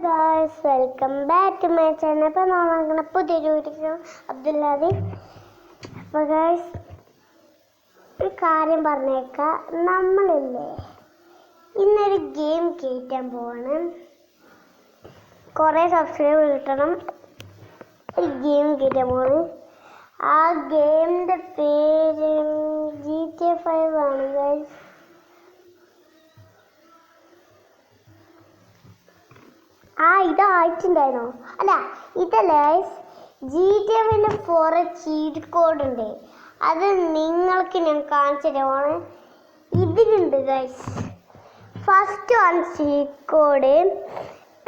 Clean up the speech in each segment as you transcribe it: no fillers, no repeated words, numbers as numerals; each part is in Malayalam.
Guys, welcome back to my channel. അപ്പോൾ നമ്മൾ പുതിയൊരു വീഡിയോ അബ്ദുല്ലാദി. അപ്പോൾ ഗായ്സ്, ഒരു കാര്യം പറഞ്ഞേക്കാം. നമ്മളില്ലേ ഇന്നൊരു ഗെയിം കയറ്റാൻ പോവാണ്. കുറേ സബ്സ്ക്രൈബ് കിട്ടണം. ഒരു ഗെയിം കയറ്റാൻ പോവാണ്. ആ ഗെയിമിൻ്റെ പേര് GTA 5 ആണ് ഗായ്സ്. ഇതായിട്ടുണ്ടായിരുന്നോ? അല്ല, ഇതല്ലേ GTA 4 ചീറ്റ് കോഡ് ഉണ്ട്. അത് നിങ്ങൾക്ക് ഞാൻ കാണിച്ചു തരുവാണ്. ഇതിലുണ്ട് guys. First one cheat code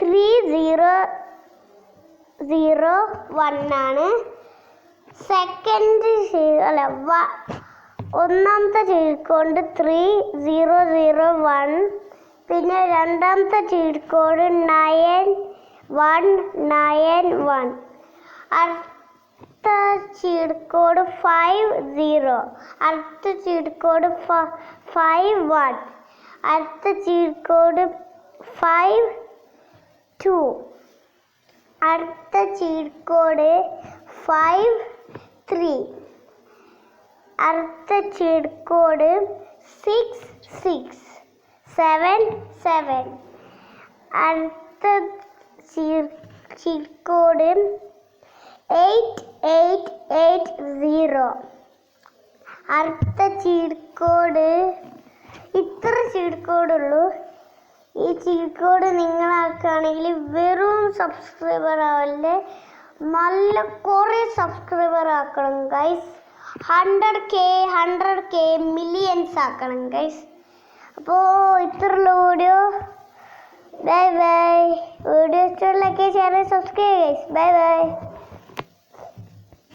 3001 ആണ്. സെക്കൻഡ് ഒന്നാമത്തെ ചീറ്റ് കോഡ് 3001. പിന്നെ രണ്ടാമത്തെ ചീറ്റ് കോഡ് 9191. അടുത്ത ചീറ്റ് കോഡ് 50. അടുത്ത ചീറ്റ് കോഡ് 51. അടുത്ത ചീറ്റ് കോഡ് 52. അടുത്ത ചീറ്റ് കോഡ് 53. അടുത്ത ചീറ്റ് കോഡ് 6677. അടുത്ത ചീറ്റ് കോഡ് 8880. അടുത്ത ചീറ്റ് കോഡ് ഇത്ര ചീറ്റ് കോഡുള്ളൂ. ഈ ചീറ്റ് കോഡ് നിങ്ങളാക്കുകയാണെങ്കിൽ വെറും സബ്സ്ക്രൈബർ ആവല്ലേ, നല്ല കുറേ സബ്സ്ക്രൈബർ ആക്കണം ഗൈസ്. 100K മില്യൻസ് ആക്കണം ഗൈസ്. അപ്പോൾ ഇത്രയുള്ള വീഡിയോ. Bye bye. വീഡിയോ ഇഷ്ടമുള്ളൊക്കെ share subscribe guys. Bye by.